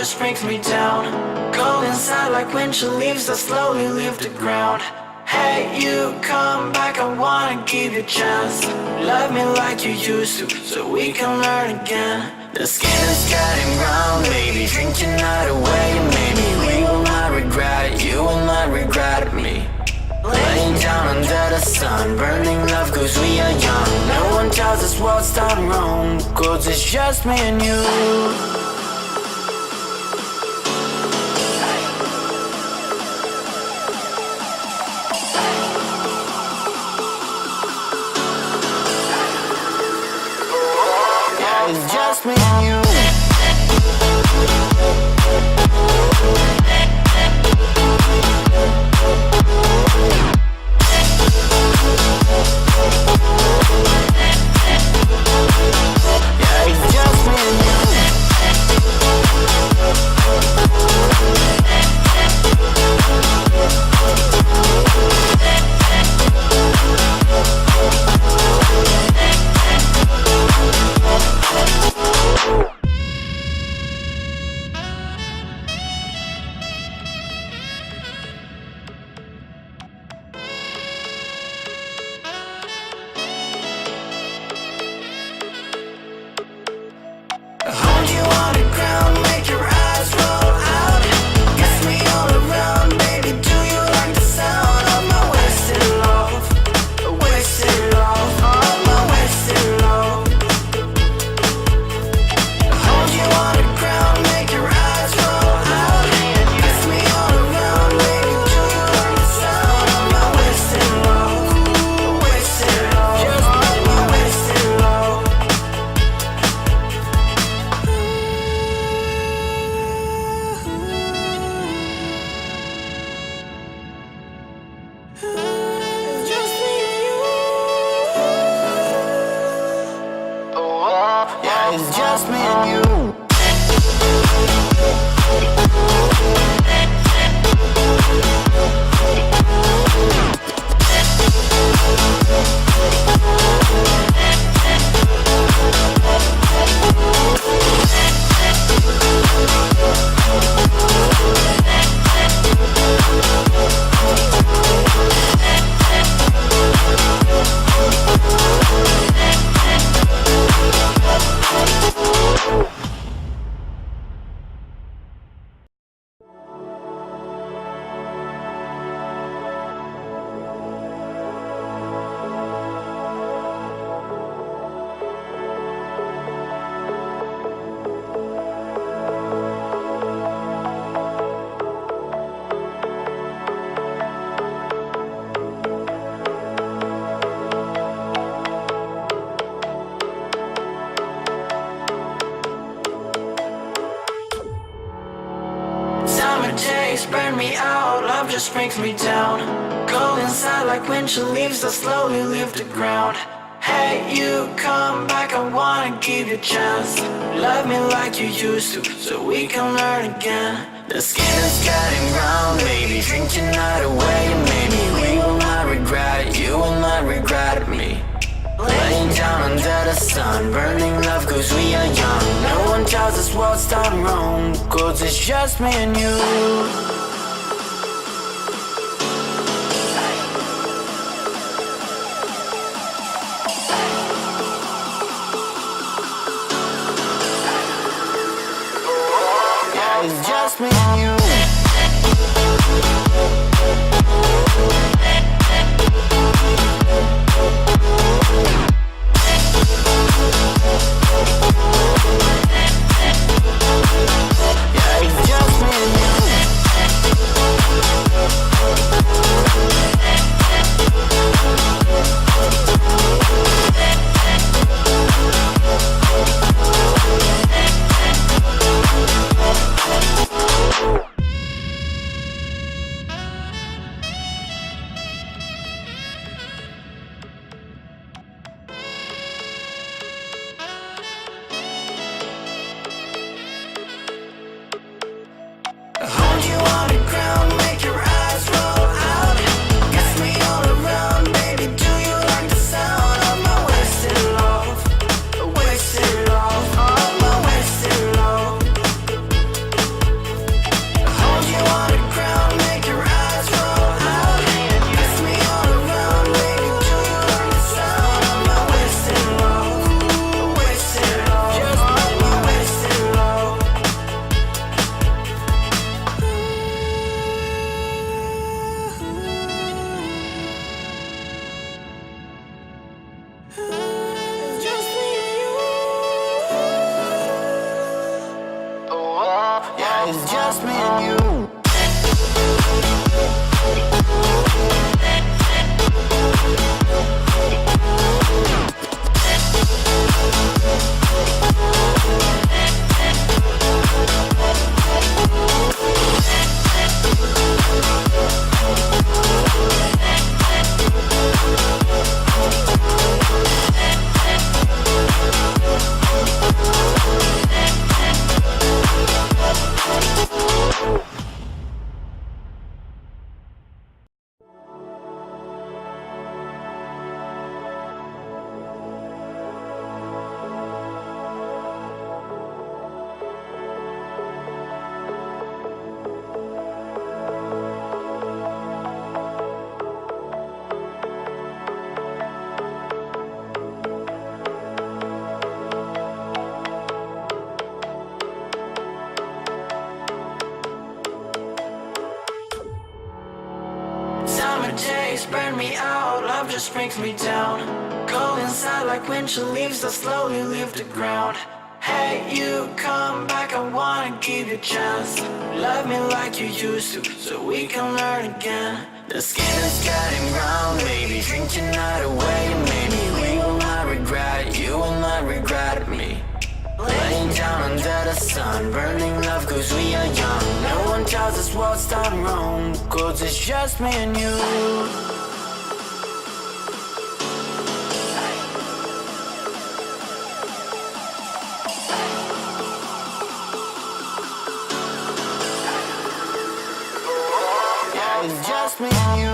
just brings me down. Go inside like winter leaves that slowly leave the ground. Hey, you come back, I wanna give you a chance. Love me like you used to, so we can learn again. The skin is getting brown, baby, drink your night away. Maybe we will not regret it, you will not regret me. Laying down under the sun, burning love cause we are young. No one tells us what's done wrong, cause it's just me and you. It's just me and you. Yeah, it's just me and you. Hold you on the ground, make your eyes roll out. Kiss me all around, baby, do you like the sound of my wasted love? Wasted love, of my wasted love. Hold you on the ground, make your eyes roll out. Kiss me all around, baby, do you like the sound of my wasted love? Wasted love, just my wasted love. It's just me and you. Oh, yeah, it's just me and you. Summer days burn me out, love just brings me down. Go inside like winter leaves that slowly leave the ground. Hey, you come back, I wanna give you a chance. Love me like you used to, so we can learn again. The skin is getting brown, baby, drink your night away. Maybe we will not regret it, you will not regret me. Laying down under the sun, burning love cause we are young. No one tells us what's done wrong, cause it's just me and you. Yeah, it's just me and you. Yeah, it's just me and you. just me and you. Summer days burn me out, love just brings me down. Go inside like winter leaves that slowly leave the ground. Hey, you come back, I wanna give you a chance. Love me like you used to, so we can learn again. The skin is getting brown, maybe drink your night away. Maybe we will not regret it, you will not regret me. Laying down under the sun, burning love cause we are young. No one tells us what's done wrong, cause it's just me and you. Yeah, it's just me and you.